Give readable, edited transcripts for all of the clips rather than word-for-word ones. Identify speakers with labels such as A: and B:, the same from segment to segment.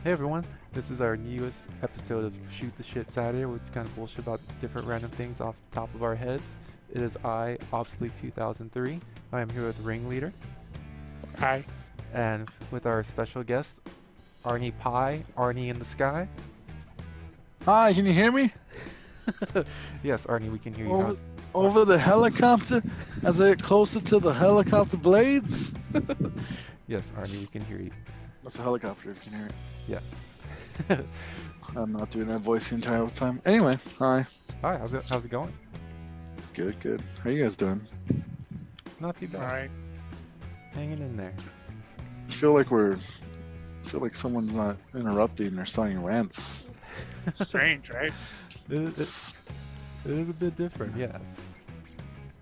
A: Hey everyone, this is our newest episode of Shoot the Shit Saturday, where we just kind of bullshit about different random things off the top of our heads. It is I, Obsolete 2003. I am here with Ringleader,
B: Hi.
A: and with our special guest, Arnie Pie, Arnie in the Sky.
C: Hi, can you hear me?
A: Yes, Arnie, we can hear you.
C: Over, over the helicopter as I get closer to the helicopter blades?
A: Yes, Arnie, we can hear you.
C: That's a helicopter, if you can hear it.
A: Yes.
C: I'm not doing that voice the entire time. Anyway, hi.
A: Hi, how's it going?
C: Good, good. How you guys doing?
A: Not too bad.
B: All right.
A: Hanging in there.
C: I feel like someone's not interrupting or starting rants.
B: Strange, right?
A: It is a bit different, yes.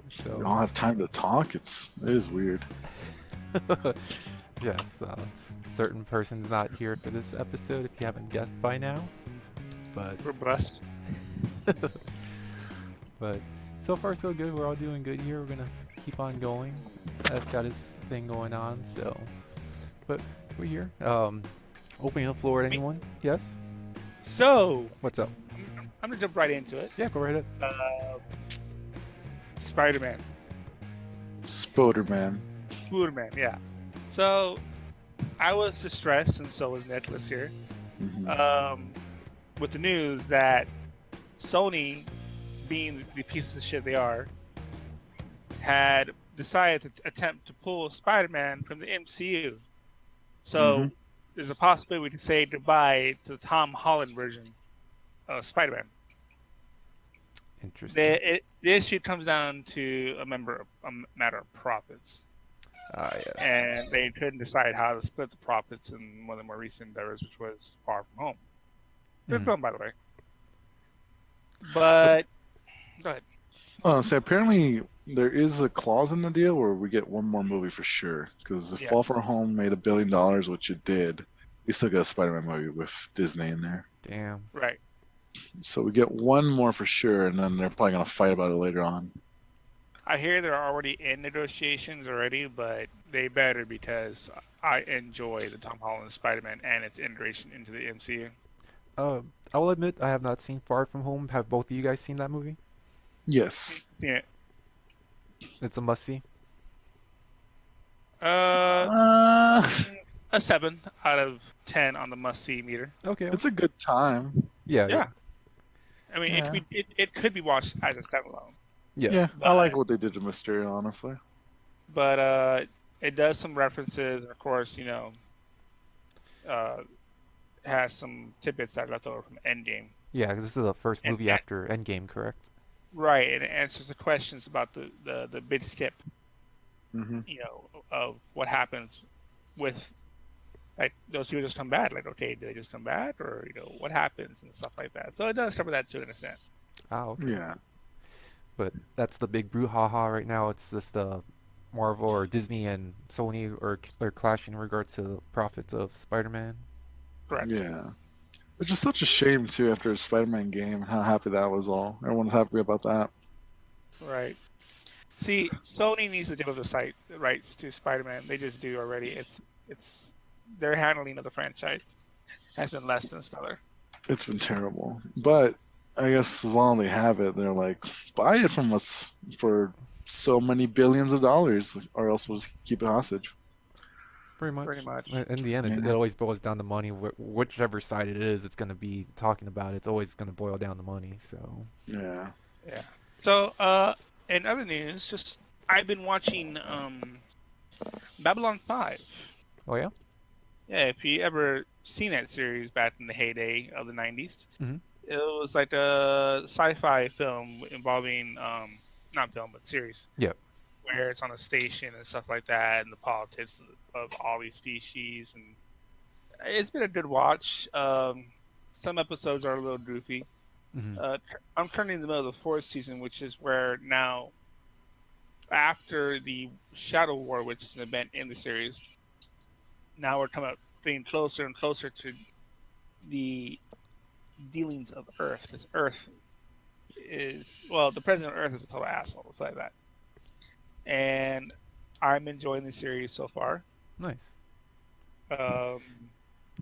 C: We
A: So.
C: don't have time to talk. It is weird.
A: Yes, certain person's not here for this episode if you haven't guessed by now. But
B: We're blessed.
A: but so far so good. We're all doing good here. We're gonna keep on going. That's got his thing going on. So, but we're here. Opening the floor at anyone? Yes.
B: So,
A: What's up?
B: I'm gonna jump right into it.
A: Yeah, go right ahead.
B: Spider-Man.
C: Spoderman.
B: Spider-Man, yeah. So, I was distressed, and so was Nicholas here,
C: Mhm.
B: with the news that Sony, being the pieces of shit they are, had decided to attempt to pull Spider-Man from the MCU. So,
C: Mhm.
B: there's a possibility we can say goodbye to the Tom Holland version of Spider-Man.
A: Interesting.
B: The issue comes down to a matter of profits,
A: Ah, yes.
B: and they couldn't decide how to split the profits in one of the more recent endeavors, which was Far From Home. Good film, by the way. But go ahead.
C: So apparently there is a clause in the deal where we get one more movie for sure. Because if
B: Yeah.
C: Fall From Home made $1 billion, which it did, we still got a Spider-Man movie with Disney in there.
A: Damn.
B: Right.
C: So we get one more for sure, and then they're probably gonna fight about it later on.
B: I hear they're already in negotiations already, but they better because I enjoy the Tom Holland Spider-Man and its integration into the MCU.
A: I will admit I have not seen Far From Home. Have both of you guys seen that movie?
C: Yes.
B: Yeah.
A: It's a must see.
B: Uh, a 7 out of 10 on the must-see meter.
A: Okay.
C: It's a good time.
A: Yeah.
B: Yeah. I mean,
C: Yeah.
B: it could be watched as a standalone,
A: Yeah.
C: I like what they did to Mysterio, honestly.
B: but it does some references, and of course, has some tidbits that are left over from Endgame.
A: Yeah, because this is the first
B: And-
A: movie after Endgame, correct?
B: Right, and it answers the questions about the big skip,
C: Hmm.
B: of what happens with, like, those people just come back. Like, okay, do they just come back, or what happens and stuff like that. So it does cover that to an extent.
A: Ah, okay.
C: Yeah.
A: But that's the big brouhaha right now. It's just Marvel or Disney and Sony are clashing in regards to the profits of Spider-Man.
B: Correct.
C: Yeah. Which is such a shame too after a Spider-Man game. How happy that was all. Everyone's happy about that.
B: Right. See, Sony needs to give up the rights to Spider-Man. They just do already. It's their handling of the franchise has been less than stellar.
C: It's been terrible. But I guess as long as they have it, they're like, buy it from us for so many billions of dollars, or else we'll just keep it hostage.
A: Pretty much.
B: Pretty much.
A: In the end, it
C: Yeah.
A: always boils down to money. Whichever side it is, it's going to be talking about. It's always going to boil down to money. So.
C: Yeah.
B: Yeah. So, in other news, just I've been watching Babylon 5.
A: Oh yeah.
B: Yeah, if you ever seen that series back in the heyday of the 90s,
A: Mhm.
B: it was like a sci-fi film involving not film but series.
A: Yeah.
B: Where it's on a station and stuff like that, and the politics of all these species, and it's been a good watch. Some episodes are a little goofy.
A: Mhm.
B: I'm currently in the middle of the 4th season, which is where now, after the Shadow War, which is an event in the series, now we're getting closer and closer to the dealings of Earth, because Earth the president of Earth is a total asshole. Let's say that. And I'm enjoying the series so far.
A: Nice.
B: Um,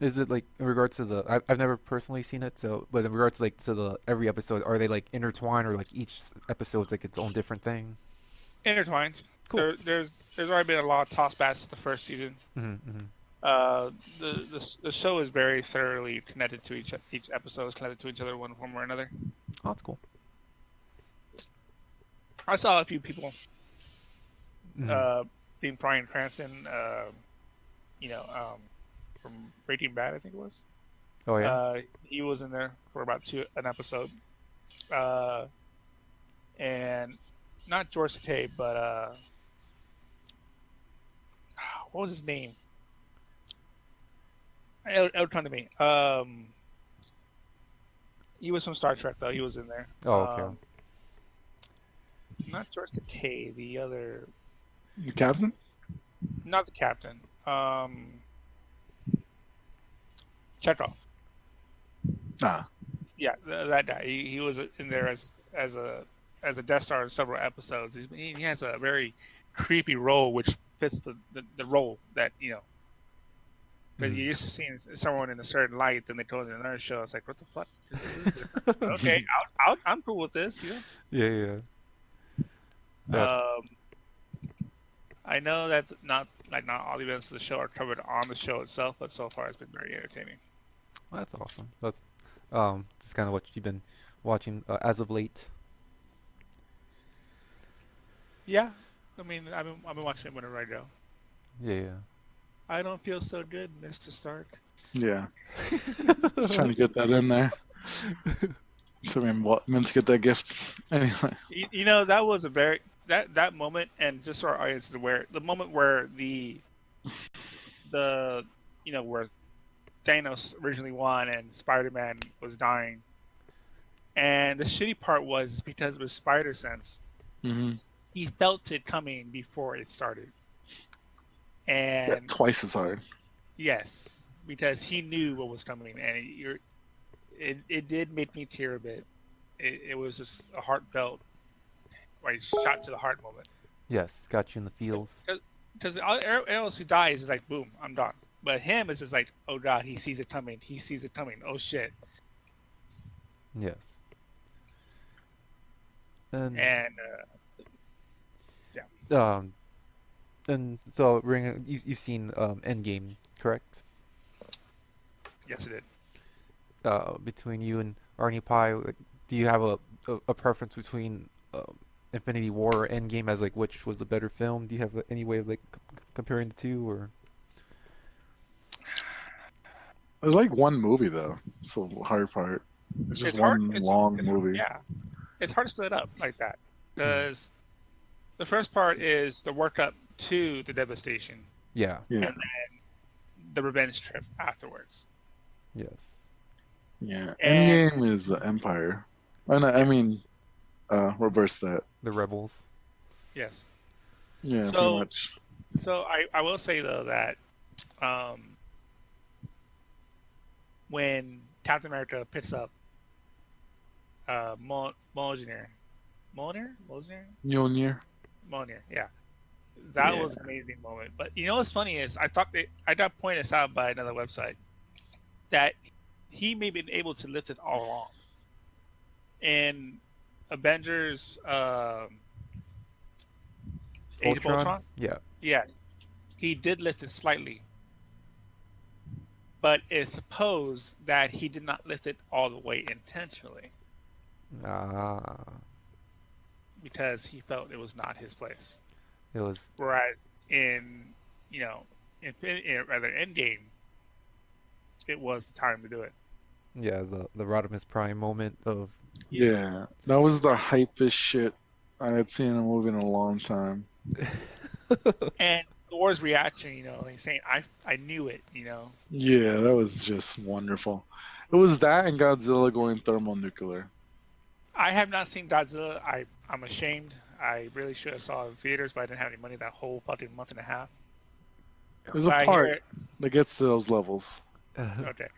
A: Is it like in regards to the? I've never personally seen it, so but in regards like to the every episode, are they like intertwined or like each episode's like its own different thing?
B: Intertwined.
A: Cool.
B: There's already been a lot of toss bats the first season.
A: Mm-hmm.
B: The show is very thoroughly connected to each episode is connected to each other one form or another.
A: Oh, that's cool.
B: I saw a few people
A: Mm-hmm.
B: uh being Bryan Cranston, you know, from Breaking Bad, I think it was.
A: Oh yeah.
B: He was in there for about an episode. Uh, and not George Takei, but what was his name? It'll come to me. He was from Star Trek though. He was in there.
A: Oh okay.
B: Not George Takei, the other,
C: The captain?
B: not the captain. Chekhov.
C: Ah,
B: Yeah, that guy. He was in there as a Death Star in several episodes. He has a very creepy role, which fits the role that because you're
A: Mm-hmm.
B: used to seeing someone in a certain light, then they go in another show. It's like, what the fuck? This is different. Okay, I'm cool with this.
A: Yeah, yeah. That
B: Um, I know that not all the events of the show are covered on the show itself, but so far it's been very entertaining.
A: that's awesome. That's kind of what you've been watching as of late.
B: Yeah, I mean, I've been watching it whenever I go.
A: Yeah,
B: I don't feel so good, Mr. Stark.
C: yeah. Just
A: yeah.
C: trying to get that in there. So I mean, what meant to get that gift anyway?
B: That was a very that moment, and just so our audience is aware, the moment where the where Thanos originally won and Spider-Man was dying, and the shitty part was because of his spider sense,
C: Hmm.
B: he felt it coming before it started,
C: Yeah,
B: and
C: twice as hard.
B: yes, because he knew what was coming, and it did make me tear a bit. It was just a heartfelt, right, shot to the heart moment.
A: Yes, got you in the feels.
B: Because everyone else who dies is like, boom, I'm done. But him is just like, oh god, he sees it coming. He sees it coming. Oh shit.
A: Yes. And
B: And yeah,
A: um and so Ring, you've seen Endgame, correct?
B: yes it did.
A: Between you and Arnie Pie, like, do you have a preference between Infinity War or Endgame as like which was the better film? Do you have any way of like comparing the two or?
C: It was like one movie though. So the hard part. It's just
B: It's hard.
C: one long movie.
B: Yeah, it's hard to split up like that
A: Hmm.
B: because the first part is the work up to the devastation
A: Yeah.
C: Yeah,
B: and the revenge trip afterwards.
A: Yes.
C: yeah.
B: And
C: Endgame is Empire. I
B: yeah,
C: mean, reverse that.
A: The Rebels.
B: yes.
C: Yeah, pretty
B: So
C: much.
B: I will say though that um, when Captain America picks up Mjolnir,
C: Mjolnir.
B: Mjolnir, yeah, that
C: Yeah.
B: was an amazing moment. But what's funny is I got pointed out by another website that he may have been able to lift it all along. In Avengers Age of
A: Ultron.
B: Ultron,
A: Yeah.
B: yeah, he did lift it slightly, but it's supposed that he did not lift it all the way intentionally
A: Ah.
B: because he felt it was not his place.
A: It was.
B: Whereas in rather Endgame, it was the time to do it.
A: Yeah, the Rodimus Prime moment of.
C: Yeah, that was the hypest shit I had seen in a movie in a long time.
B: And Thor's reaction, he's saying, I knew it,
C: Yeah, that was just wonderful. It was that and Godzilla going thermonuclear.
B: I have not seen Godzilla. I'm ashamed. I really should have saw it in theaters, but I didn't have any money that whole fucking month and a half.
C: There's a
B: But I hear
C: part that gets to those levels.
B: okay.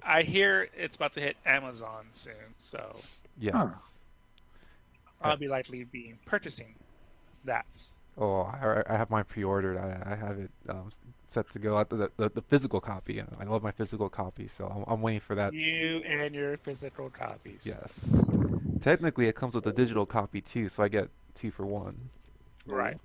B: I hear it's about to hit Amazon soon, so
C: Huh.
A: Yes.
B: I'll be likely be purchasing that.
A: Oh, I have mine pre-ordered. I have it set to go out the physical copy. I love my physical copy, so I'm waiting for that.
B: You and your physical copies.
A: Yes. Technically, it comes with a digital copy too, so I get two for one.
B: Right.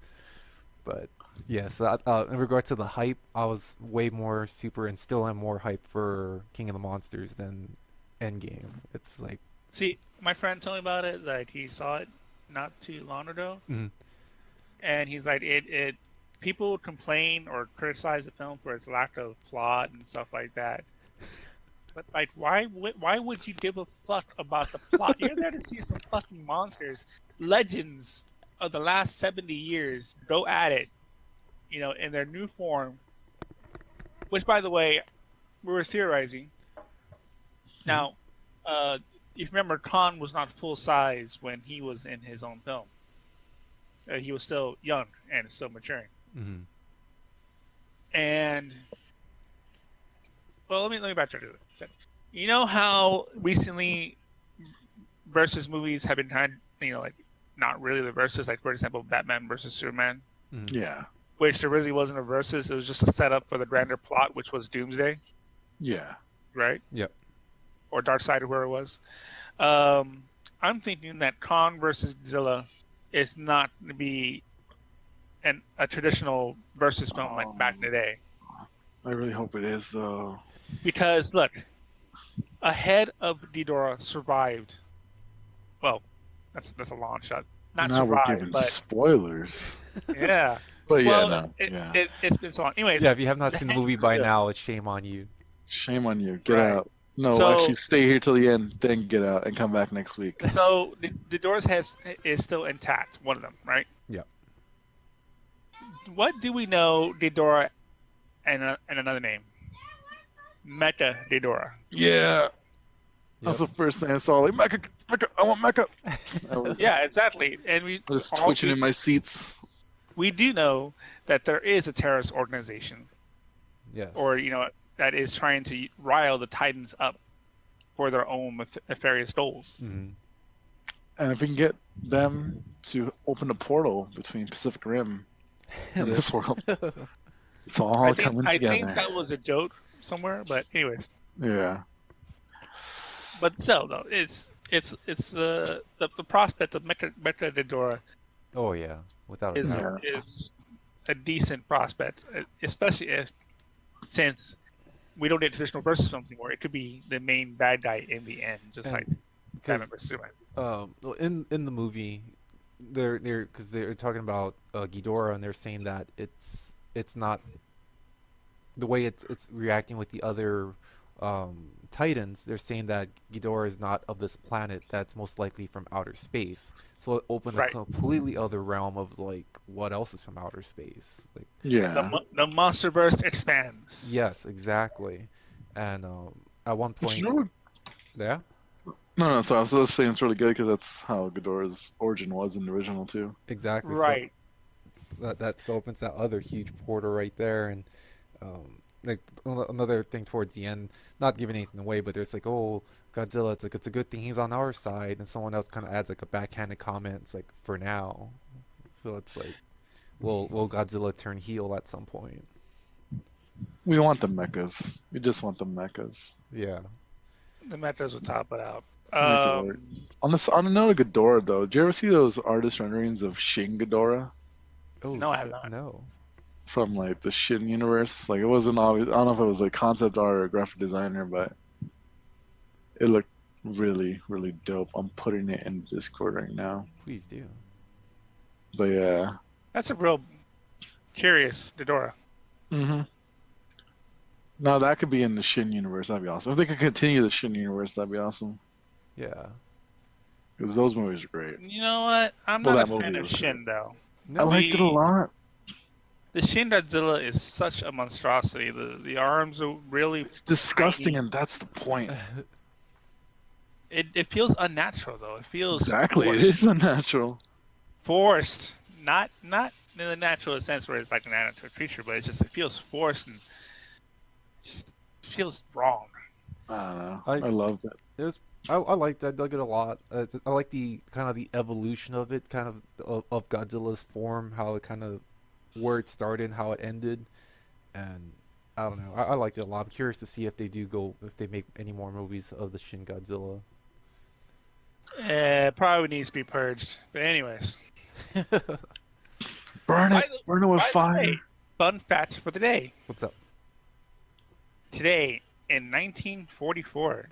A: But yes, in regard to the hype, I was way more super and still am more hype for King of the Monsters than Endgame. It's like,
B: See, my friend told me about it. Like he saw it not too long ago,
A: mm,
B: and he's like, it. People complain or criticize the film for its lack of plot and stuff like that. But like, why would you give a fuck about the plot? You're there to see some fucking monsters, legends of the last 70 years go at it, in their new form. Which, by the way, we were theorizing.
A: mhm,
B: Now, if you remember, Khan was not full size when he was in his own film. He was still young and still maturing.
A: mhm,
B: And well, let me backtrack to this. You know how recently versus movies have been kind of, like not really the versus, like for example, Batman versus Superman,
A: mhm.
C: Yeah.
B: which there really wasn't a versus. It was just a setup for the grander plot, which was Doomsday,
C: Yeah.
B: right?
A: Yep.
B: Or Darkseid, or where it was. Um, I'm thinking that Kong versus Godzilla is not going to be a traditional versus film like back in the
C: Um,
B: day.
C: I really hope it is though.
B: Because look, a head of Ghidorah survived. Well, that's a long shot. Not
C: Now we're
B: survived,
C: giving
B: but
C: spoilers.
B: yeah.
C: But yeah,
B: Well,
C: no. Yeah.
B: it's been so long. Anyways,
A: Yeah, if you have not
B: the
A: seen the
B: head,
A: movie by
C: Yeah.
A: now, it's shame on you.
C: Shame on you. Get
B: right.
C: out. No, actually
B: So
C: stay here till the end, then get out and come back next week.
B: so the door's head is still intact. One of them, right?
A: Yep.
B: What do we know Ghidorah and another name? Mecha Ghidorah.
C: Yeah. That's
A: Yep.
C: the first thing I saw. Like Mecca, Mecca, I want Mecca.
B: Yeah, exactly. And we
C: I was
B: all
C: twitching in my seats.
B: we do know that there is a terrorist organization, or
A: Yes.
B: that is trying to rile the Titans up for their own nefarious goals.
A: Mhm.
C: And if we can get them to open a portal between Pacific Rim and this world, it's all coming
B: I think
C: together.
B: that was a joke somewhere, but anyways.
C: Yeah.
B: But still, though, it's the prospect of Mecha Ghidorah
A: Oh yeah, without a
B: is
A: doubt.
C: Yeah.
B: is a decent prospect, especially since we don't get traditional versus films anymore. It could be the main bad guy in the end, just like
A: And
B: Batman
A: because
B: versus Superman.
A: well, in the movie, they're talking about Ghidorah and they're saying that it's not the way it's reacting with the other Titans. They're saying that Ghidorah is not of this planet. That's most likely from outer space. So it opened a
B: Right.
A: completely other realm of like what else is from outer space. Like
C: Yeah.
B: The MonsterVerse expands.
A: yes, exactly. And at one
C: But you
A: point,
C: know what?
A: yeah,
C: No, so I was just saying it's really good because that's how Ghidorah's origin was in the original too.
A: exactly. So
B: Right.
A: that so opens that other huge portal right there, and like another thing towards the end, not giving anything away, but there's like, oh, Godzilla, it's like it's a good thing he's on our side, and someone else kind of adds like a backhanded comment, it's like for now, so it's like, will Godzilla turn heel at some point?
C: We want the mechas. We just want the mechas.
A: Yeah.
B: The Metros will top it out.
C: Make it work. On another Ghidorah though, did you ever see those artist renderings of Shin Ghidorah
A: Oh
B: No, I have
A: shit,
B: not.
A: no.
C: from like the Shin universe? Like it wasn't obvious. I don't know if it was like concept art or graphic designer, but it looked really, really dope. I'm putting it in Discord right now.
A: Please do.
C: But yeah.
B: That's a real curious Ghidorah.
C: Mm-hmm. Now that could be in the Shin universe. That'd be awesome. If they could continue the Shin universe, that'd be awesome.
A: Yeah.
C: Because those movies are great.
B: You know what? I'm
C: Well,
B: not
C: that
B: a fan
C: movie
B: of
C: was
B: Shin though.
C: I
A: No.
C: liked it a lot.
B: The Shin Godzilla is such a monstrosity. The arms are really
C: It's disgusting,
B: tiny.
C: and that's the point.
B: It feels unnatural though. It feels
C: Exactly, it
B: forced.
C: is unnatural.
B: Forced. Not in the natural sense where it's like an natural creature, but it feels forced and just feels wrong.
C: I don't know.
A: I
C: I loved it.
A: it was I like that. I dug it a lot. I like the kind of the evolution of it, kind of Godzilla's form, how it kind of where it started and how it ended, and I don't know. I liked it a lot. I'm curious to see if they do go if they make any more movies of the Shin Godzilla.
B: Probably needs to be purged. But anyways,
C: Burn it. Burn it with
B: by the way,
C: fire.
B: fun facts for the day.
A: What's up?
B: Today, in 1944,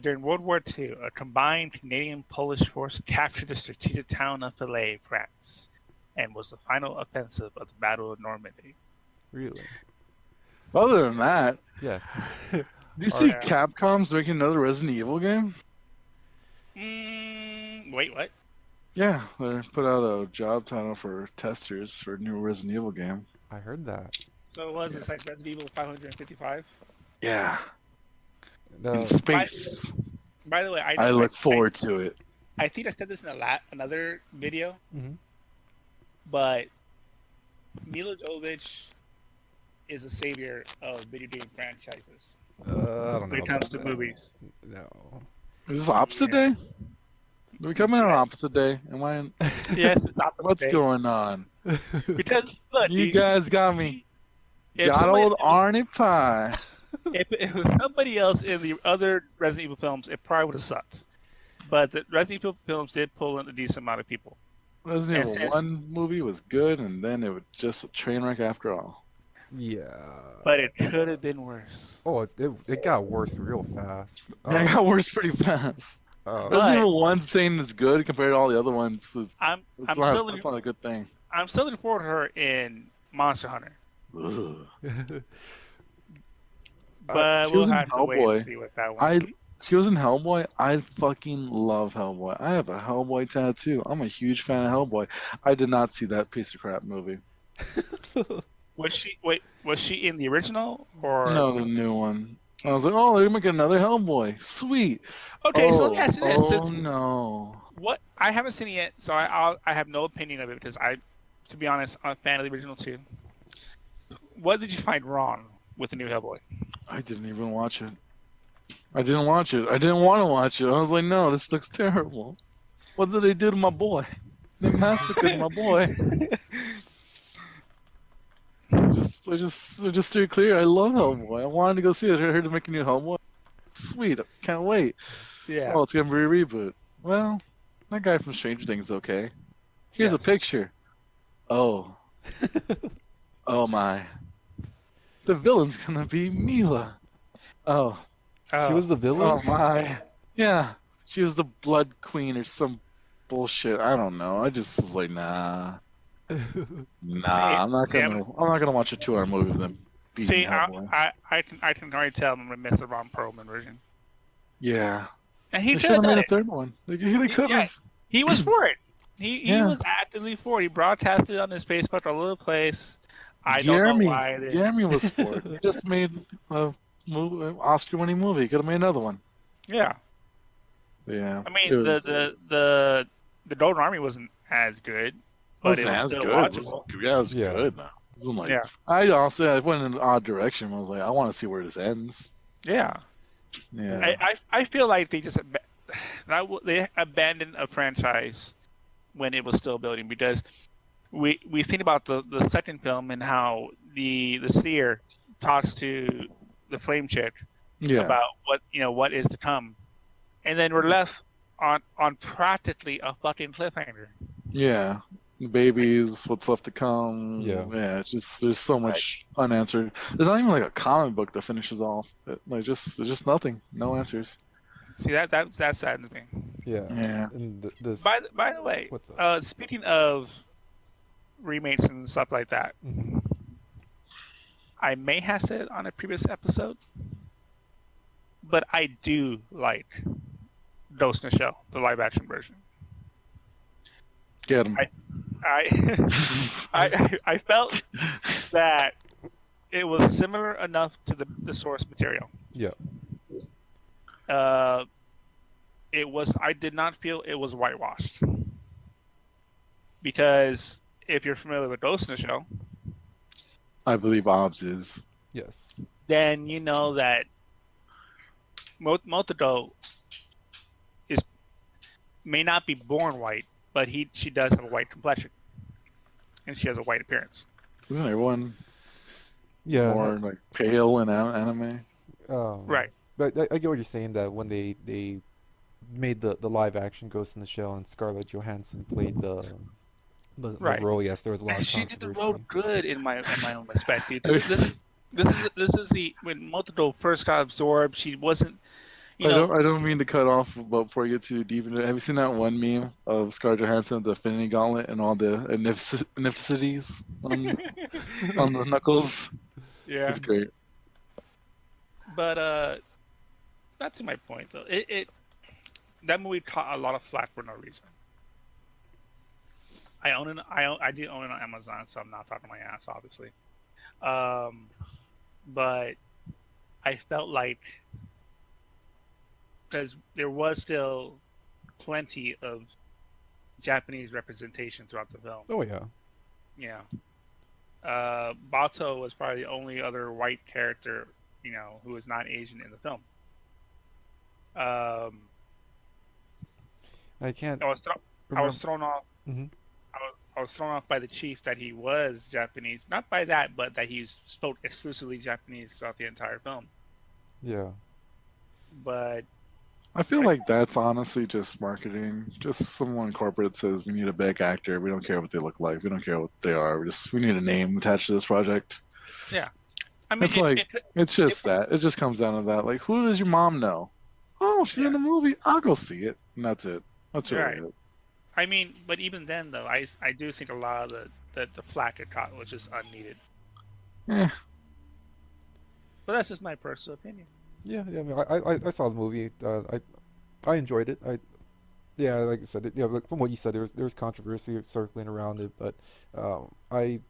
B: during World War II, a combined Canadian-Polish force captured the strategic town of Falaise, France, and was the final offensive of the Battle of Normandy.
A: Really?
C: Other than that,
A: Yes.
C: do you see
B: Yeah.
C: Capcom's making another Resident Evil game?
B: Wait, what?
C: Yeah, they put out a job title for testers for a new Resident Evil game.
A: I heard that.
B: So was it's like Resident Evil 555?
C: Yeah, in
A: The
C: space.
B: By the way,
C: I look forward to it.
B: I think I said this in another video,
A: Mhm.
B: but Mila Jovovich is a savior of video game franchises.
A: I don't
B: When
A: know
B: it comes
A: about
B: to
A: that.
B: movies.
A: No.
C: Is this opposite day? Do we come in on opposite day? Am I in...
B: Yes, it's opposite
C: What's
B: day.
C: going on?
B: Because look,
C: You guys got me.
B: If
C: Got
B: somebody-
C: old Arnie Pie.
B: If it was somebody else in the other Resident Evil films, it probably would have sucked. But the Resident Evil films did pull in a decent amount of people.
C: Resident
B: And
C: Evil
B: since-
C: 1 movie was good, and then it was just a train wreck after all.
A: Yeah.
B: But it could have been worse.
A: Oh, it got worse real fast.
C: Yeah, it got worse pretty fast.
A: Uh,
C: Resident Evil 1's saying it's good compared to all the other ones.
B: I'm
C: It's
B: still
C: that's not a good thing.
B: looking forward to her in Monster Hunter.
C: Ugh.
B: But
C: she
B: we'll
C: was in
B: have to wait
C: Hellboy.
B: and see what that one.
C: She was in Hellboy. I fucking love Hellboy. I have a Hellboy tattoo. I'm a huge fan of Hellboy. I did not see that piece of crap movie.
B: Was she in the original or
C: No, the new one. I was like, oh, they're making another Hellboy. Sweet.
B: Okay, so
C: oh,
B: let me ask you this.
C: oh
B: Since
C: no.
B: what I haven't seen it yet, so I have no opinion of it because to be honest, I'm a fan of the original too. What did you find wrong with the new Hellboy?
C: I didn't even watch it. I didn't watch it. I didn't want to watch it. I was like, no, this looks terrible. What did they do to my boy? They massacred my boy. I just steer clear. I love Hellboy. I wanted to go see it. I heard they're making a new Hellboy. Sweet. I can't wait.
B: Yeah.
C: Oh, it's gonna be a reboot. Well, that guy from Stranger Things is okay. Here's a
B: Yes.
C: picture. Oh. Oh my. The villain's gonna be Mila. Oh.
A: She was the
C: Oh
A: villain?
C: my. Yeah. She was the Blood Queen or some bullshit. I don't know. I just was like, nah. Nah, I'm not gonna watch a 2-hour movie of them beating
B: See,
C: Hellboy.
B: I can already tell I'm gonna miss the Ron Perlman version.
C: Yeah.
B: And he
C: They
B: could
C: should
B: have
C: have made
B: done
C: a
B: it.
C: third one. They could have.
B: He was for it. He
C: Yeah.
B: was actively for it. He broadcasted on his Facebook all over the place. I don't know why.
C: Jeremy was for it. He just made a Oscar-winning movie. He could have made another one.
B: Yeah.
C: Yeah.
B: I mean,
C: it was,
B: the Golden Army wasn't as good, but it
C: wasn't
B: was
C: as
B: still
C: good. It was,
B: watchable.
C: yeah, it was
A: Yeah.
C: good. Though. It wasn't like,
B: Yeah.
C: I went in an odd direction. I was like, I want to see where this ends.
B: Yeah.
C: Yeah.
B: I feel like they just they abandoned a franchise when it was still building because we seen about the second film and how the seer talks to the flame chick
C: yeah.
B: about what is to come, and then we're left on practically a fucking cliffhanger.
C: Yeah. Babies, what's left to come.
A: Yeah.
C: Yeah, it's just there's so much unanswered. There's not even like a comic book that finishes off. There's just nothing. No answers.
B: See that saddens me.
A: Yeah.
C: Yeah.
A: And this.
B: By the way,
A: What's up?
B: speaking of remakes and stuff like that,
A: Mhm.
B: I may have said it on a previous episode, but I do like Ghost in the Shell, the live action version.
C: Get him.
B: I felt that it was similar enough to the source material.
A: Yeah.
B: I did not feel it was whitewashed. Because if you're familiar with Ghost in the Shell,
C: I believe Obbs is.
A: Yes.
B: then you know that Motodo is may not be born white, but she does have a white complexion and she has a white appearance.
C: Isn't everyone
A: Yeah.
C: more like pale in anime?
A: Um,
B: Right.
A: but I get what you're saying that when they made the live action Ghost in the Shell and Scarlett Johansson played the
B: Right.
A: role, yes, there was a lot
B: And
A: of
B: she did the role
A: controversy.
B: good in my own respect, dude.
C: I,
B: This is the when Motodo first got absorbed. She wasn't, you know.
C: I don't mean to cut off, but before you get too deep into it, have you seen that one meme of Scarlett Johansson, the Infinity Gauntlet, and all the inificities on the knuckles?
B: Yeah.
C: It's great.
B: But that's to my point though. It that movie caught a lot of flack for no reason. I did own it on Amazon, so I'm not talking my ass, obviously. Um, but I felt like because there was still plenty of Japanese representation throughout the film.
A: Oh yeah.
B: Yeah. Bato was probably the only other white character, who was not Asian in the film. Um,
A: I can't
B: I
A: remember.
B: was thrown off.
A: Hmm.
B: I was thrown off by the chief that he was Japanese. Not by that, but that he spoke exclusively Japanese throughout the entire film.
A: Yeah.
B: But
C: I feel
B: like,
C: like that's honestly just marketing. Just someone corporate says we need a big actor. We don't care what they look like. We don't care what they are. We need a name attached to this project.
B: yeah, I mean,
C: It's like it's
B: it
C: just that. It just comes down to that. Like, who does your mom know? Oh, she's in
B: yeah,
C: the movie. I'll go see it. And that's it. That's
B: you're right.
C: really it.
B: I mean, but even then, though, I do think a lot of the flack it caught was just unneeded.
C: Eh,
B: But that's just my personal opinion.
A: Yeah. Yeah. I mean, I saw the movie. I enjoyed it. Yeah, like I said, yeah, like from what you said, there's controversy circling around it, but I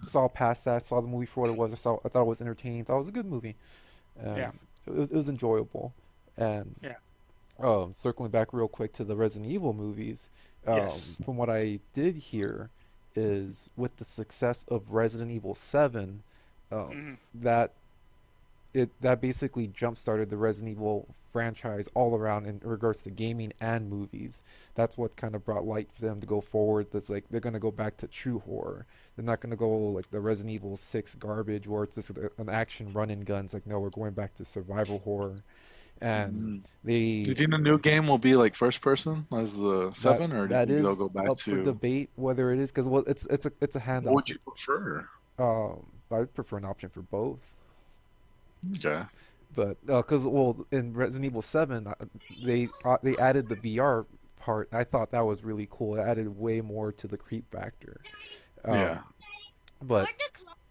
A: saw past that, saw the movie for what it was. I thought it was entertaining. Thought it was a good movie,
B: Yeah,
A: and it was enjoyable. And
B: yeah,
A: circling back real quick to the Resident Evil movies,
B: yes,
A: from what I did hear, is with the success of Resident Evil 7,
B: hmm
A: that that basically jump started the Resident Evil franchise all around in regards to gaming and movies. That's what kind of brought light for them to go forward. That's like they're gonna go back to true horror. They're not gonna go like the Resident Evil 6 garbage where it's just an action run and guns. Like no, we're going back to survival horror. And
C: mm. Do you
A: they
C: think the new game will be like first person as the
A: that
C: seven, or do you
A: that
C: think they'll
A: is
C: go back
A: up for
C: to
A: debate whether it is because well it's a
C: what
A: handoff.
C: would you prefer?
A: I'd prefer an option for both.
C: Okay.
A: But because well, in Resident Evil 7, they added the VR part. I thought that was really cool. It added way more to the creep factor.
C: Yeah.
A: Um, but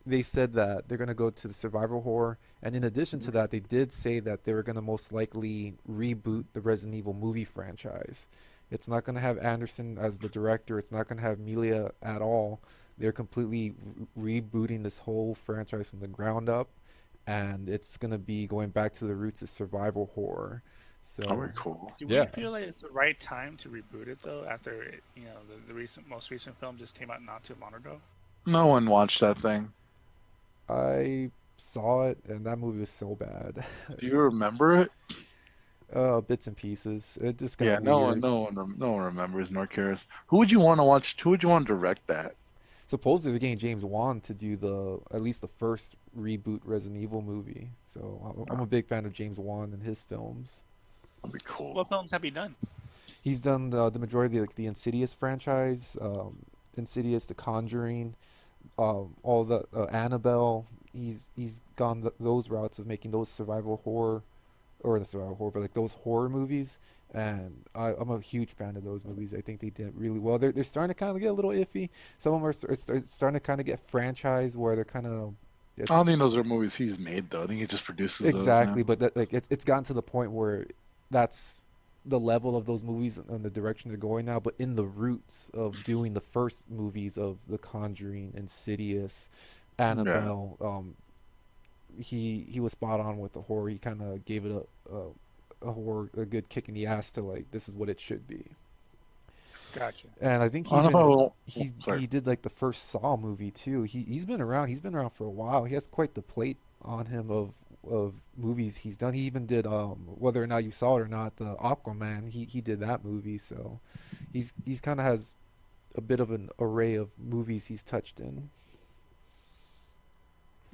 A: they said that they're gonna go to the survival horror, and in addition to that, they did say that they were gonna most likely reboot the Resident Evil movie franchise. It's not gonna have Anderson as the director. It's not gonna have Milia at all. They're completely rebooting this whole franchise from the ground up, and it's gonna be going back to the roots of survival horror.
C: Oh,
A: So
C: very cool.
B: Do we
A: yeah,
B: feel like it's the right time to reboot it though? After the most recent film just came out not too long ago.
C: No one watched that thing.
A: I saw it, and that movie was so bad.
C: Do you remember it?
A: Bits and pieces. It just got
C: Yeah, no one,
A: weird.
C: no one remembers nor cares. Who would you want to watch? Who would you want to direct that?
A: Supposedly they're getting James Wan to do the at least the first reboot Resident Evil movie. So I'm
C: Oh,
A: a big fan of James Wan and his films.
C: that'd be
B: What
C: cool.
B: films have you done?
A: He's done the majority of the Insidious franchise, Insidious, The Conjuring, all the Annabelle. He's gone those routes of making those survival horror, or the survival horror, but like those horror movies. And I'm a huge fan of those movies. I think they did really well. They're starting to kind of get a little iffy. Some of them are starting to kind of get franchise where they're kind of
C: I don't
A: it's
C: think those are movies he's made though. I think he just produces those now.
A: exactly, but that like it's gotten to the point where that's the level of those movies and the direction they're going now. But in the roots of doing the first movies of The Conjuring, Insidious,
C: Yeah.
A: Annabelle, he was spot on with the horror. He kind of gave it a horror a good kick in the ass to like this is what it should be.
B: Gotcha.
A: And I think
C: I don't know if I will. Oh, sorry.
A: he did like the first Saw movie too. He's been around. He's been around for a while. He has quite the plate on him of of movies he's done. He even did whether or not you saw it or not, the Aquaman. He did that movie, so he's kind of has a bit of an array of movies he's touched in.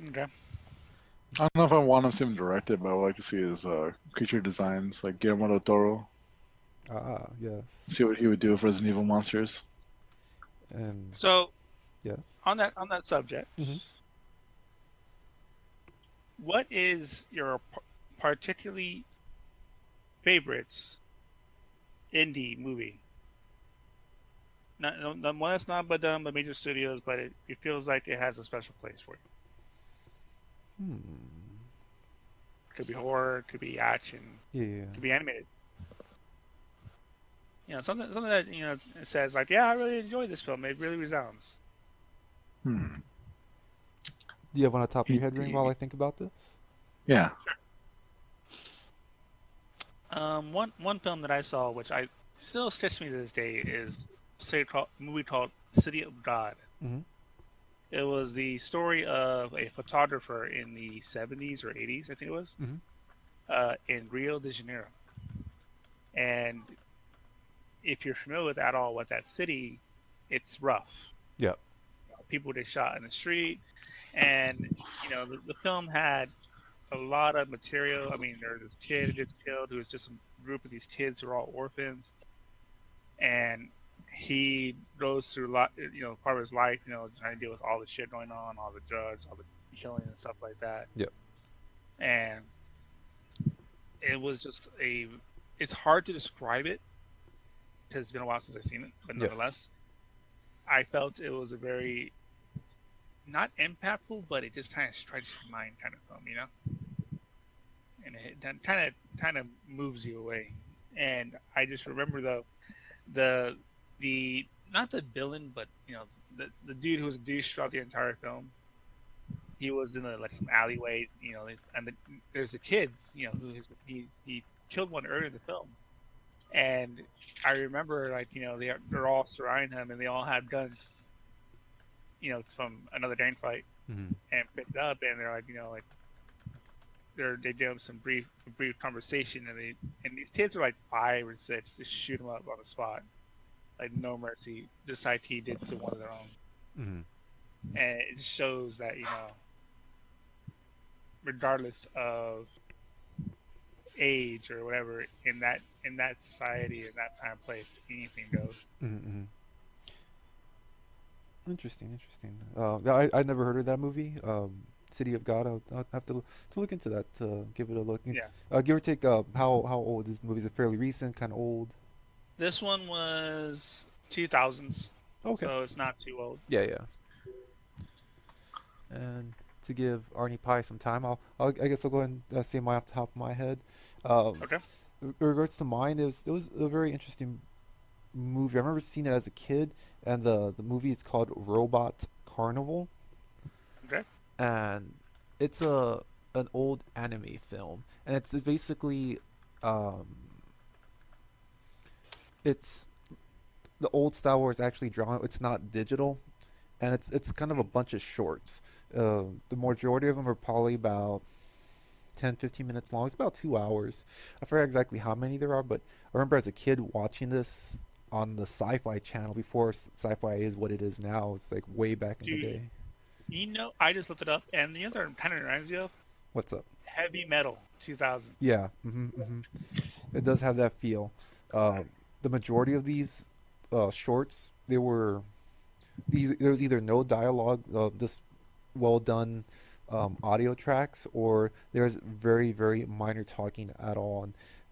B: Okay.
C: I don't know if I want to see him directed, but I would like to see his creature designs, like Guillermo del Toro.
A: Ah, yes,
C: See what he would do with Resident Evil monsters.
A: and
B: So
A: yes.
B: on that subject,
A: Hmm.
B: what is your particularly favorite indie movie? Not the one that's not but done by major studios, but it feels like it has a special place for you.
A: Hmm.
B: Could be horror, could be action,
A: Yeah.
B: could be animated. Something that it says like, yeah, I really enjoyed this film. It really resounds.
C: Hmm.
A: Do you have one on top of your head, Ring, while
C: Indie.
A: I think about this?
C: Yeah.
B: One film that I saw, which I still sticks me to this day, is a movie called City of God.
A: Hmm.
B: It was the story of a photographer in the 70s or 80s, I think it was,
A: Hmm.
B: in Rio de Janeiro. And if you're familiar with at all with that city, it's rough.
A: Yeah.
B: People get shot in the street, and the film had a lot of material. I mean, there's a kid who gets killed who is just a group of these kids who are all orphans, and he goes through a lot, part of his life, trying to deal with all the shit going on, all the drugs, all the killing and stuff like that.
A: Yeah.
B: And it was just it's hard to describe it because it's been a while since I've seen it, but
A: Yeah.
B: nonetheless, I felt it was a very not impactful, but it just kind of strikes your mind kind of film, and it kind of moves you away. And I just remember the the not the villain, but the dude who was a douche throughout the entire film. He was in like some alleyway, and there's the kids, who he killed one earlier in the film, and I remember like they're all surrounding him and they all had guns, from another gang fight,
A: Hmm.
B: and picked it up and they're like like they do some brief conversation and these kids are like 5 or 6, they shoot him up on the spot, like no mercy, just like he did to one of their own.
A: Hmm.
B: And it shows that regardless of age or whatever, in that society, in that time place, anything goes.
A: Hmm. Interesting, interesting. Yeah, I never heard of that movie. City of God. I'll have to look into that. Give it a look.
B: Yeah,
A: Give or take. How old is the movie? Is it fairly recent? Kind of old?
B: this one was 2000s,
A: Okay.
B: so it's not too old.
A: Yeah, yeah. And to give Arnie Pie some time, I guess I'll go ahead and say mine off the top of my head. Um,
B: Okay.
A: in regards to mine, it was a very interesting movie. I remember seeing it as a kid, and the movie is called Robot Carnival,
B: Okay.
A: and it's an old anime film, and it's basically um, it's the old Star Wars actually drawn. It's not digital, and it's kind of a bunch of shorts. The majority of them are probably about 10, 15 minutes long. It's about 2 hours. I forget exactly how many there are, but I remember as a kid watching this on the Sci-Fi channel before Sci-Fi is what it is now. It's like way back in the
B: Do
A: day.
B: I just looked it up, and the other kind of reminds you of
A: What's up?
B: Heavy Metal 2000.
A: Yeah, it does have that feel. Uh, the majority of these shorts, there was either no dialogue, just well done audio tracks, or there's very very minor talking at all.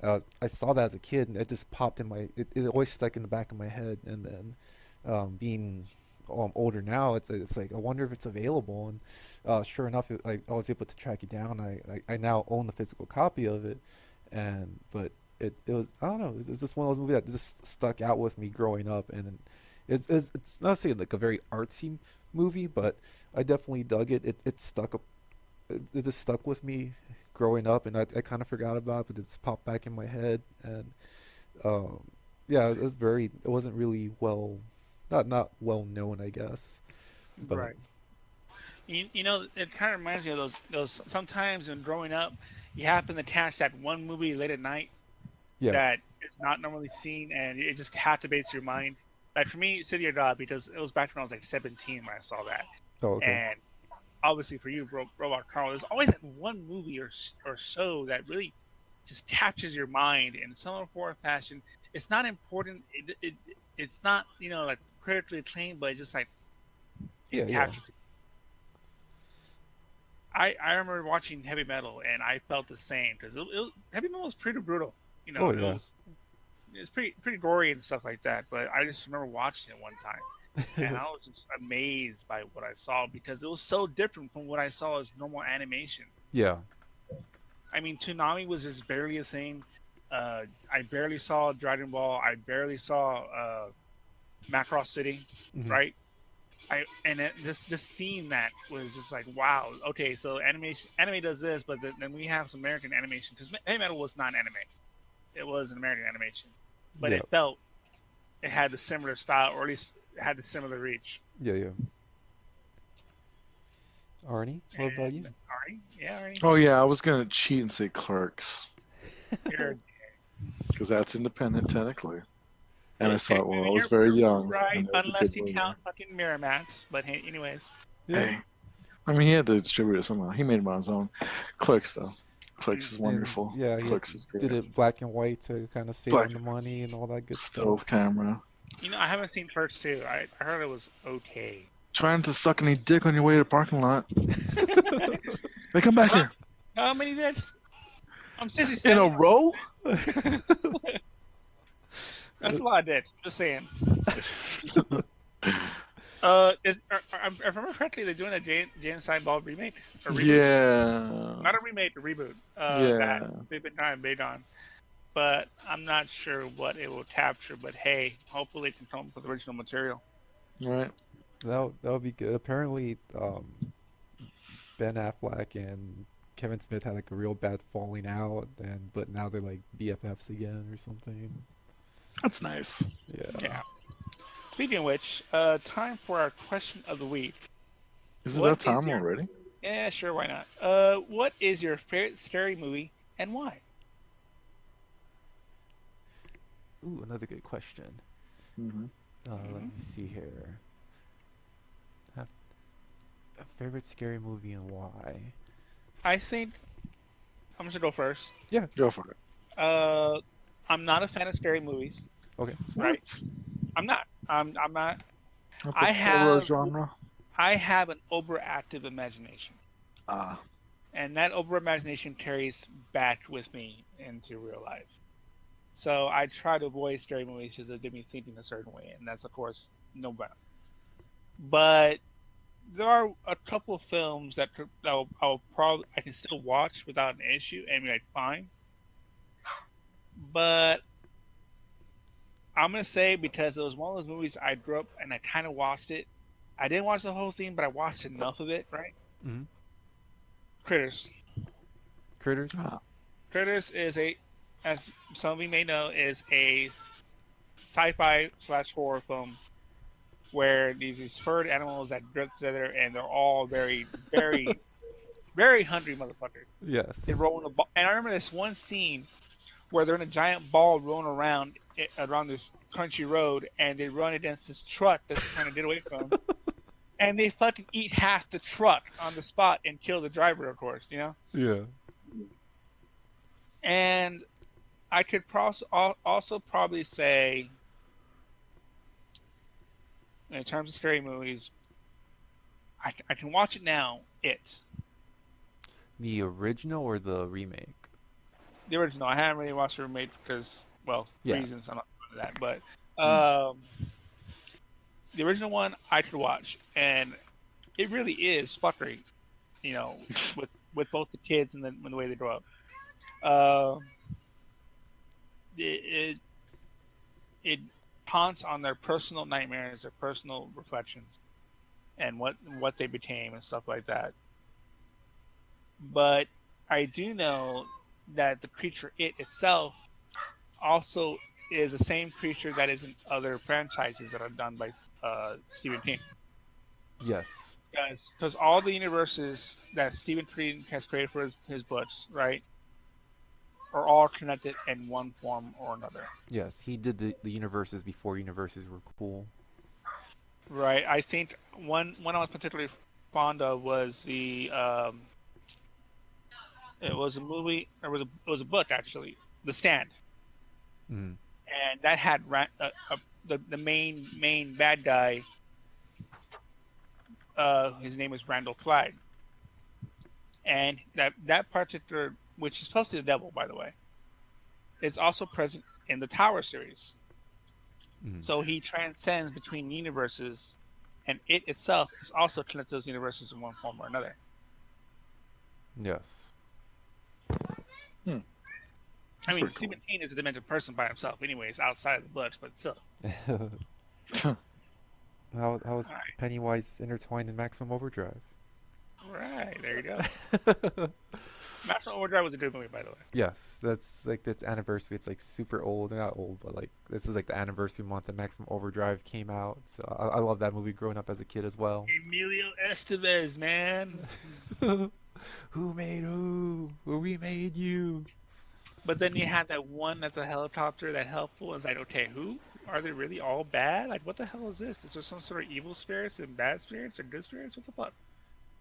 A: And I saw that as a kid, and it just popped in it always stuck in the back of my head. And then being older now, it's like I wonder if it's available. And sure enough, I was able to track it down. I now own the physical copy of it, and but it was, I don't know, it's just one of those movies that just stuck out with me growing up. And it's not saying like a very artsy movie, but I definitely dug it. It stuck up. It just stuck with me growing up, and I kind of forgot about it, but it's popped back in my head. And um, yeah, it was very. It wasn't really well, not well known, I guess. But
B: Right. You know, it kind of reminds me of those sometimes when growing up, you happen to catch that one movie late at night
A: Yeah.
B: that is not normally seen, and it just captivates your mind. Like for me, City of God, because it was back when I was like 17 when I saw that,
A: Oh, okay.
B: and obviously for you, Robot Carl, there's always that one movie or show that really just captures your mind in some form or fashion. It's not important. It's not like critically acclaimed, but it just like
A: Yeah,
B: it
A: yeah.
B: captures. I remember watching Heavy Metal and I felt the same because Heavy Metal was pretty brutal.
A: Oh,
B: It
A: yeah.
B: was pretty gory and stuff like that. But I just remember watching it one time and I was just amazed by what I saw because it was so different from what I saw as normal animation.
A: Yeah.
B: I mean, Toonami was just barely a thing. I barely saw Dragon Ball. I barely saw Macross City,
A: Hmm.
B: right? Just seeing that was just like wow. Okay, so anime does this, but then we have some American animation because Heavy Metal was not anime; it was an American animation, but
A: Yeah.
B: it had the similar style, or at least it had the similar reach.
A: Yeah, yeah. Arnie, what about you?
B: And Arnie, yeah, Arnie,
C: Oh yeah, I was gonna cheat and say Clerks
B: you're
C: because that's independent technically, and I saw
B: okay.
C: it when I
B: Maybe
C: was very
B: you're
C: young,
B: right,
C: and it was a
B: unless
C: good
B: you
C: movie.
B: count fucking Miramax. But hey, anyways,
A: Yeah.
C: Hey, I mean he had to distribute it somehow. He made it on his own. Clerks though, Clerks is
A: And
C: wonderful.
A: yeah, he
C: Clerks is
A: did
C: great.
A: it black and white to kind of save
C: Black
A: on the money and all that good stuff.
C: stove camera.
B: I haven't seen Perks 2. I heard it was okay.
C: Trying to suck any dick on your way to the parking lot. Hey, come back
B: Huh?
C: here.
B: How many dicks? I'm
C: In a
B: 67.
C: row?
B: That's a lot of dicks. Just saying. If I remember correctly, they're doing a Jay and Silent Bob remake or reboot.
C: Yeah.
B: Not a remake, a reboot. That
C: Yeah.
B: they've been kind of big on, but I'm not sure what it will capture. But hey, hopefully it can come up with original material.
C: Right.
A: That would be good. Apparently, Ben Affleck and Kevin Smith had like a real bad falling out, and but now they're like BFFs again or something.
C: That's nice.
A: Yeah.
B: Yeah. Speaking of which, time for our question of the week.
C: Is it
B: What
C: that
B: is
C: time
B: your
C: already?
B: Yeah, sure, why not? What is your favorite scary movie and why?
A: Ooh, another good question.
C: Hmm.
A: Let
B: Hmm.
A: me see here. Have a favorite scary movie and why?
B: I think I'm just gonna go first.
A: Yeah.
C: Go for it.
B: Uh, I'm not a fan of scary movies,
A: Okay.
B: right?
C: What?
B: I'm not. I'm not.
C: Not the
B: I
C: horror
B: have
C: genre?
B: I have an overactive imagination,
C: Ah,
B: and that over imagination carries back with me into real life. So I try to avoid scary movies because they get me thinking a certain way, and that's of course no better. But there are a couple of films I can still watch without an issue and be like fine. But I'm gonna say because it was one of those movies I grew up and I kind of watched it. I didn't watch the whole thing, but I watched enough of it. Right?
A: Hmm.
B: Critters.
A: Critters.
C: ah.
B: Critters as some of you may know, is a sci-fi slash horror film where these furred animals that get together and they're all very hungry motherfuckers. They
A: Yes.
B: roll in a ball, and I remember this one scene where they're in a giant ball rolling around this country road, and they run against this truck that's trying to get away from them, and they fucking eat half the truck on the spot and kill the driver, of course,
A: Yeah.
B: And I could also probably say, in terms of scary movies, I can watch it now.
A: The original or the remake?
B: The original. I haven't really watched the remake because, well,
A: Yeah.
B: reasons I'm not doing that. But
C: Hmm.
B: the original one I could watch, and it really is fuckery. You know, with both the kids and then the way they grow up. Uh, it it haunts on their personal nightmares, their personal reflections, and what they became and stuff like that. But I do know that the creature itself also is the same creature that is in other franchises that are done by Stephen King.
A: Yes.
B: does, because all the universes that Stephen Freed has created for his books, right, are all connected in one form or another.
A: Yes, he did the universes before universes were cool.
B: Right. I think one I was particularly fond of was the it was a movie, or it was a book actually, The Stand,
A: Mm.
B: and that had the main bad guy. His name was Randall Flagg, and that particular, which is supposed to be the devil, by the way, is also present in the Tower series.
A: Mm.
B: So he transcends between universes, and it itself is also connected to those universes in one form or another.
A: Yes.
C: Hmm.
B: I
C: That's
B: mean,
C: pretty cool.
B: Stephen King is a demented person by himself, anyways, outside of the books, but still.
A: How is
B: All right,
A: Pennywise intertwined in Maximum Overdrive?
B: right there you go. Maximum Overdrive was a good movie, by the way.
A: Yes, that's like its anniversary. It's like super old, not old, but like this is like the anniversary month that Maximum Overdrive came out. So I love that movie growing up as a kid as well.
B: Emilio Estevez, man.
A: Who made who? Who remade you?
B: But then you had that one that's a helicopter that helpful. It's like, okay, who are they really all bad? Like, what the hell is this? Is there some sort of evil spirits and bad spirits or good spirits? What the fuck?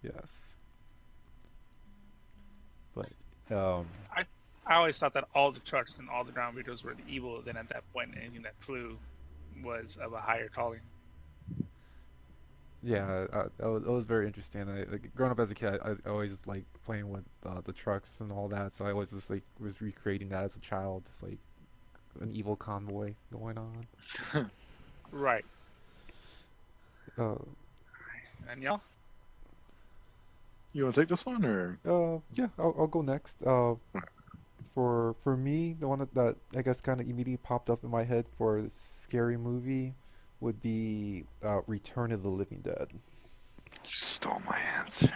A: Yes, but um,
B: I I always thought that all the trucks and all the ground vehicles were the evil. Then at that point, anything that flew was of a higher calling.
A: yeah, it was very interesting. Like, growing up as a kid, I always like playing with the trucks and all that. So I always just like was recreating that as a child, just like an evil convoy going on.
B: Right.
A: Uh,
B: And y'all?
C: You want to take this one or?
A: yeah, I'll go next. For me, the one that I guess kind of immediately popped up in my head for this scary movie would be Return of the Living Dead.
C: You stole my answer.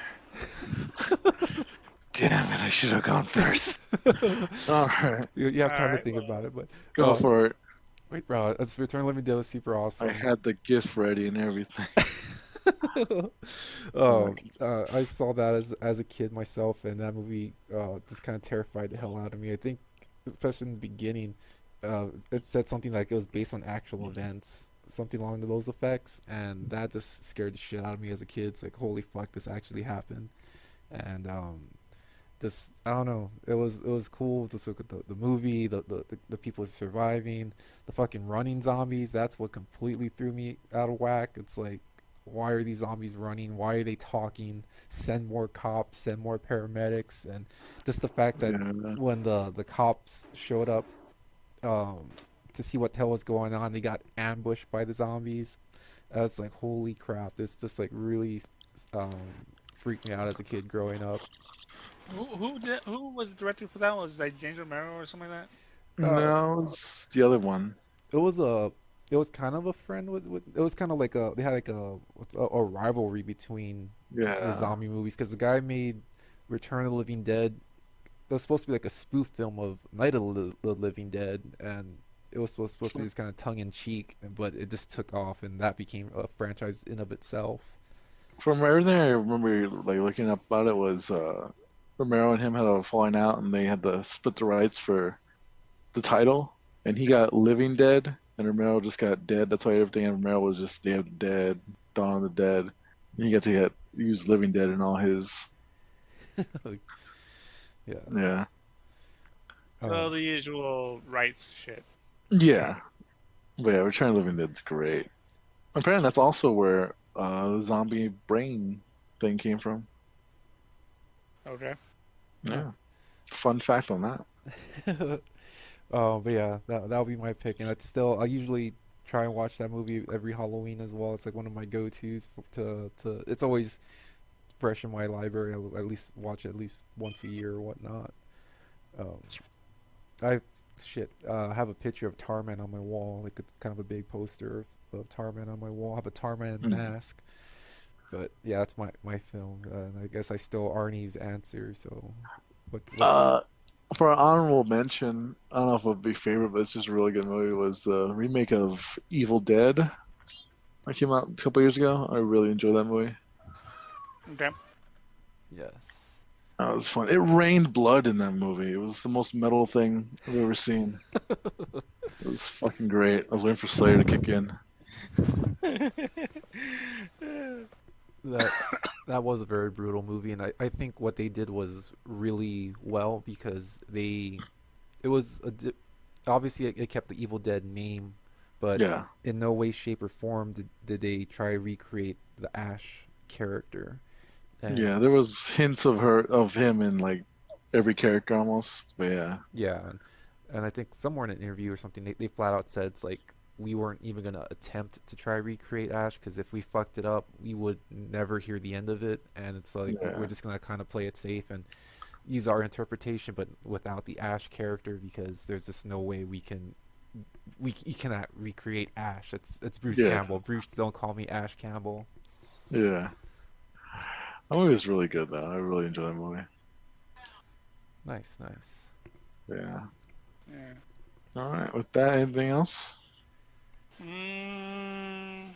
C: Damn it! I should have gone first. All right,
A: You have
B: All
A: time to
B: right.
A: think
B: Well,
A: about it, but
C: go for it.
A: wait, bro, Return of the Living Dead was super
C: I
A: awesome.
C: had the gift ready and everything.
A: I saw that as a kid myself, and that movie just kind of terrified the hell out of me. I think, especially in the beginning, it said something like it was based on actual events, something along those effects, and that just scared the shit out of me as a kid. It's like, holy fuck, this actually happened, and just I don't know. It was cool to look at the movie, the people surviving, the fucking running zombies. That's what completely threw me out of whack. It's like, why are these zombies running? Why are they talking? Send more cops, send more paramedics, and just the fact that
C: Yeah,
A: when the cops showed up um, to see what the hell was going on, they got ambushed by the zombies. I was like, holy crap! This just like really freaked me out as a kid growing up.
B: who was the director for that one? Was it like James Romero or something like
A: Uh,
C: no, it's the other one.
A: it was a it was kind of a friend with it was kind of like they had like a rivalry between the
C: Yeah,
A: zombie movies because the guy made Return of the Living Dead. It was supposed to be like a spoof film of Night of the Living Dead, and it was supposed to be this kind of tongue in cheek, but it just took off, and that became a franchise in of itself.
C: from everything I remember, like looking up about it was Romero and him had a falling out, and they had to split the rights for the title, and he got Living Dead, and Romero just got Dead. That's why everything in Romero was just Day of the Dead, Dawn of the Dead. And he got to use Living Dead in all his.
A: Yes.
C: Yeah,
B: that?
A: Um,
B: Well, the usual rights shit.
C: yeah, but yeah, Return of the Living Dead's great. Apparently, that's also where the zombie brain thing came from.
B: Okay.
A: huh.
C: Yeah, fun fact on that.
A: But yeah, that'll be my pick, and it's still I usually try and watch that movie every Halloween as well. It's like one of my go-tos to. It's always fresh in my library. I'll at least watch it at least once a year or whatnot. Um, I shit have a picture of Tarman on my wall, like kind of a big poster of Tarman on my wall. I have a Tarman
C: Mhm.
A: mask, but yeah, that's my film. And I guess I stole Arnie's answer. So, what?
C: Uh, for an honorable mention, I don't know if it would be favorite, but it's just a really good movie. Was the remake of Evil Dead that came out a couple years ago? I really enjoyed that movie.
B: Okay.
A: Yes.
C: That was fun. It rained blood in that movie. It was the most metal thing I've ever seen. It was fucking great. I was waiting for Slayer to kick in.
A: That that was a very brutal movie, and I think what they did was really well because it was obviously it kept the Evil Dead name, but
C: Yeah.
A: in no way, shape, or form did they try to recreate the Ash character.
C: Yeah,
A: And
C: there was hints of him in like every character almost. But yeah.
A: yeah, and I think somewhere in an interview or something, they flat out said it's like we weren't even gonna attempt to try recreate Ash because if we fucked it up, we would never hear the end of it, and it's like we're
C: Yeah.
A: just gonna kind of play it safe and use our interpretation, but without the Ash character because there's just no way we you cannot recreate Ash. It's Bruce
C: Yeah.
A: Campbell. Bruce, don't call me Ash Campbell.
C: Yeah. That movie was really good though. I really enjoyed that movie.
A: Nice, nice.
C: Yeah.
B: Yeah.
C: All right. With that, anything else?
B: Mm,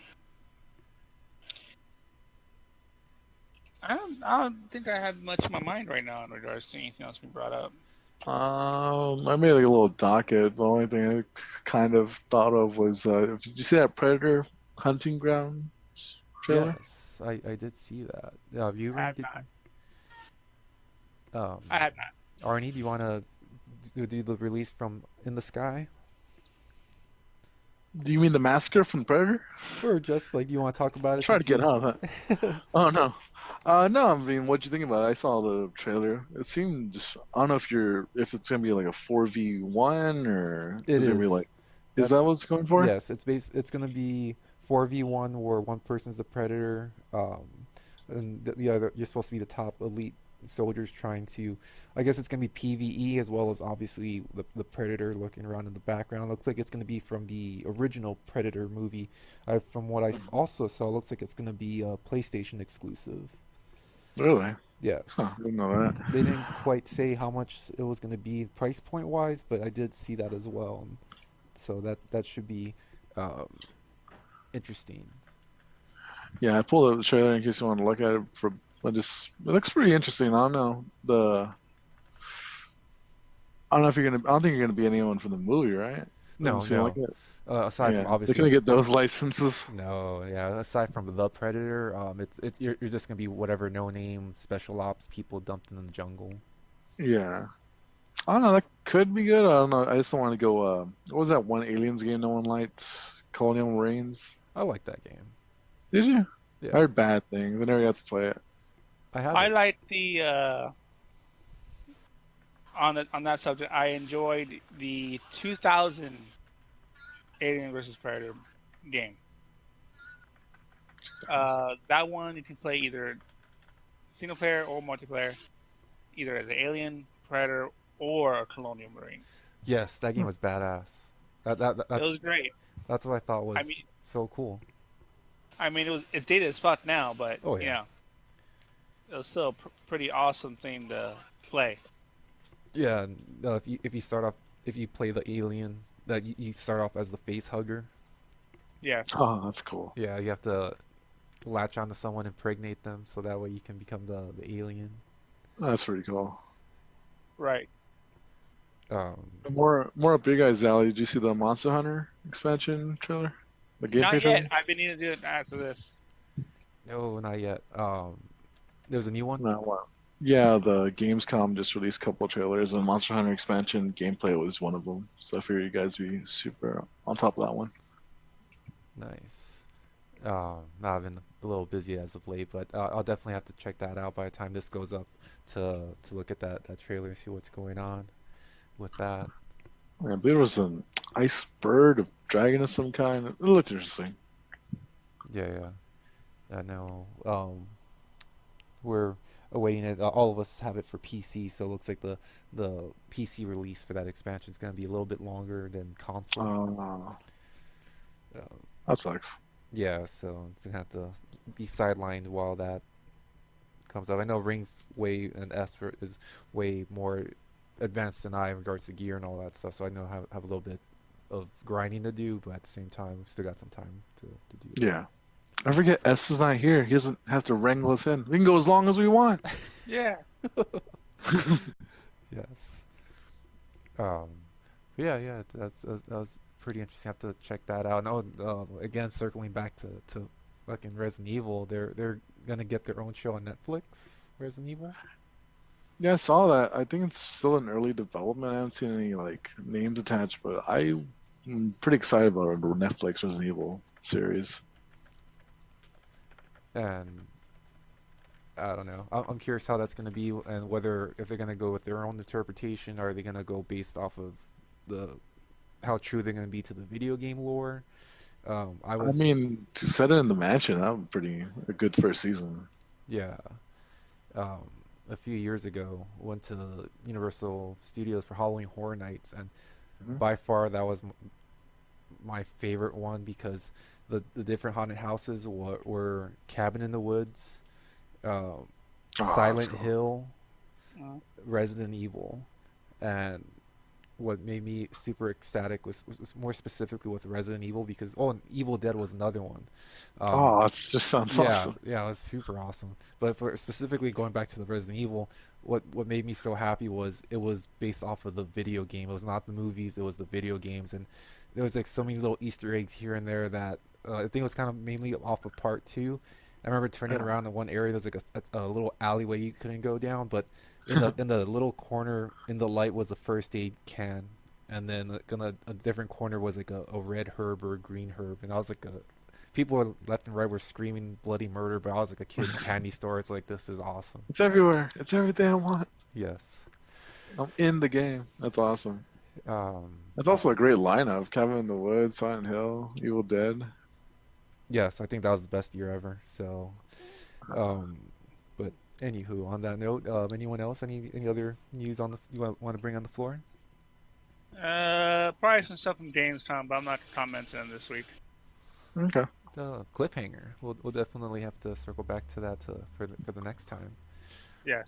B: I don't think I have much in my mind right now in regards to anything else we brought up.
C: I made like a little docket. The only thing I kind of thought of was, did you see that Predator Hunting Ground trailer?
A: Yes, I did see that.
B: I
A: Viewing
B: have
A: did.
B: not.
A: Um,
B: I have not.
A: Arnie, do you want to do the release from In the Sky,
C: Do you mean the massacre from Predator?
A: or just like do you want to talk about it
C: Try to
A: since
C: get
A: you?
C: out, huh? Oh no. No, I mean, what'd you think about it? I saw the trailer. It seemed just, I don't know if it's gonna be like a 4v1 or
A: It
C: is it gonna be
A: is.
C: like, is that
A: That's
C: what it's going for?
A: yes. It's gonna be 4v1 where one person's the predator, and the other you're supposed to be the top elite soldiers trying to. I guess it's gonna be PVE as well as obviously the predator looking around in the background. Looks like it's gonna be from the original Predator movie. From what also saw, looks like it's gonna be a PlayStation exclusive.
C: Really? Huh,
A: Yes.
C: I didn't know that.
A: They didn't quite say how much it was going to be price point wise, but I did see that as well. So that should be um, interesting.
C: Yeah, I pulled up the trailer in case you want to look at it for. I just it looks pretty interesting. I don't know I don't know if you're gonna. I don't think you're gonna be anyone from the movie, right? Doesn't
A: No,
C: seem like
A: no.
C: it.
A: Aside from
C: Yeah, they're
A: obviously,
C: gonna get those licenses.
A: no, yeah. Aside from the Predator, it's you're just gonna be whatever no name special ops people dumped in the jungle.
C: Yeah, I don't know. That could be good. I don't know. I just don't want to go. What was that one aliens game no one liked? Colonial Marines.
A: I like that game.
C: Did you? I
A: Yeah,
C: heard bad things. I never got to play it.
A: I have
B: I
A: it.
B: like the on that subject. I enjoyed the 2000 Alien versus Predator game. That one you can play either single player or multiplayer, either as an alien, predator, or a colonial marine.
A: Yes, that game was badass.
B: It was great.
A: That's what I thought
B: I
A: was
B: mean,
A: so cool.
B: it's dated as fuck now, but
A: Oh yeah.
B: it was still a pretty awesome thing to play.
A: Yeah, if you start off if you play the alien, that you start off as the face hugger.
B: Yeah,
C: Oh, that's cool.
A: Yeah, you have to latch onto someone, impregnate them, so that way you can become the alien.
C: That's pretty cool.
B: right.
A: Um,
C: More up your guys' alley. Did you see the Monster Hunter expansion trailer? The gameplay
B: Not yet.
C: trailer?
B: I've been needing to do it after this.
A: no, not yet. There's a new one.
C: Not one. Yeah, the Gamescom just released a couple of trailers, and Monster Hunter expansion gameplay was one of them. So I figured you guys would be super on top of that one.
A: Nice. No, I've been a little busy as of late, but I'll definitely have to check that out by the time this goes up to look at that trailer and see what's going on with that.
C: I believe it was an ice bird, a dragon of some kind. It looked interesting.
A: Yeah, yeah. I know. We're awaiting it. All of us have it for PC, so it looks like the PC release for that expansion is going to be a little bit longer than console.
C: Uh,
A: Um,
C: that sucks.
A: yeah, so it's gonna have to be sidelined while that comes up. I know Rings way and Esper is way more advanced than I in regards to gear and all that stuff, so I know have a little bit of grinding to do, but at the same time, we've still got some time to do that.
C: Yeah. I forget S is not here. He doesn't have to wrangle us in. We can go as long as we want.
B: Yeah.
A: Yes. Um, but yeah, that was pretty interesting. I have to check that out. No, again, circling back to fucking Resident Evil, they're gonna get their own show on Netflix. Resident Evil.
C: Yeah, I saw that. I think it's still in early development. I haven't seen any like names attached, but I'm pretty excited about the Netflix Resident Evil series.
A: And I don't know. I'm curious how that's going to be, and whether if they're going to go with their own interpretation, or are they going to go based off of the how true they're going to be to the video game lore. I
C: I
A: was
C: mean, to set it in the mansion, that would pretty a good first season.
A: yeah. Um, a few years ago, went to Universal Studios for Halloween Horror Nights, and
C: Hmm.
A: by far that was my favorite one because the different haunted houses were Cabin in the Woods, um,
C: Oh, that's
A: Silent
C: cool.
A: Hill,
B: Mm.
A: Resident Evil, and what made me super ecstatic was more specifically with Resident Evil because and Evil Dead was another one. Um,
C: Oh, that just sounds
A: yeah,
C: awesome.
A: yeah, it was super awesome. But for specifically going back to the Resident Evil, what made me so happy was it was based off of the video game. It was not the movies; it was the video games, and there was like so many little Easter eggs here and there that I think it was kind of mainly off of part two. I remember turning
C: Yeah.
A: around in one area. There's like a little alleyway you couldn't go down, but in the little corner in the light was a first aid can, and then a different corner was like a red herb or a green herb, and I was like a people were left and right were screaming bloody murder, but I was like a kid in a candy store. It's like this is awesome.
C: It's everywhere. It's everything I want.
A: Yes.
C: I'm in the game. That's awesome.
A: Um.
C: That's also a great lineup. Cabin in the Woods, Silent Hill, Evil Dead.
A: Yes, I think that was the best year ever. So. Um. But anywho, on that note, anyone else? Any other news on the you want to bring on the floor?
B: Probably some stuff from Gamescom, but I'm not commenting on this week.
C: Okay.
A: The cliffhanger. We'll definitely have to circle back to that for the next time.
B: Yes.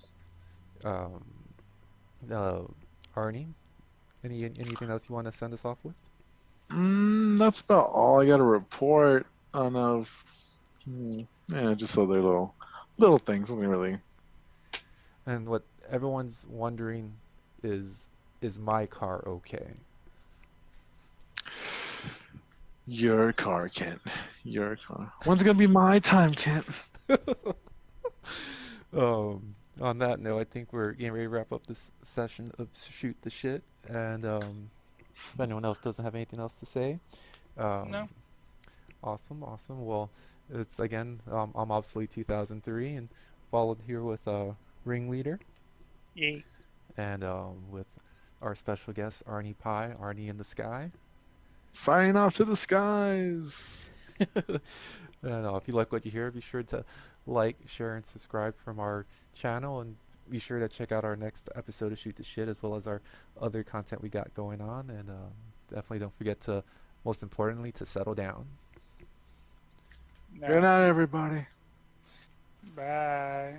A: Um. Uh. Arnie, anything else you want to send us off with?
C: That's about all I got to report on of. Yeah, just other little things. Something really.
A: And what everyone's wondering is my car okay?
C: Your car, Kent. Your car. When's it gonna be my time, Kent?
A: On that note, I think we're getting ready to wrap up this session of shoot the shit. And if anyone else doesn't have anything else to say, um,
B: No.
A: awesome. Well, it's again, I'm obviously 2003 and followed here with ringleader
B: Yay.
A: and with our special guest Arnie Pie, Arnie in the sky.
C: Signing off to the skies.
A: And if you like what you hear, be sure to like, share, and subscribe from our channel, and be sure to check out our next episode of Shoot the Shit as well as our other content we got going on. And definitely don't forget to, most importantly, to settle down.
C: Good
B: No.
C: night, everybody.
B: Bye.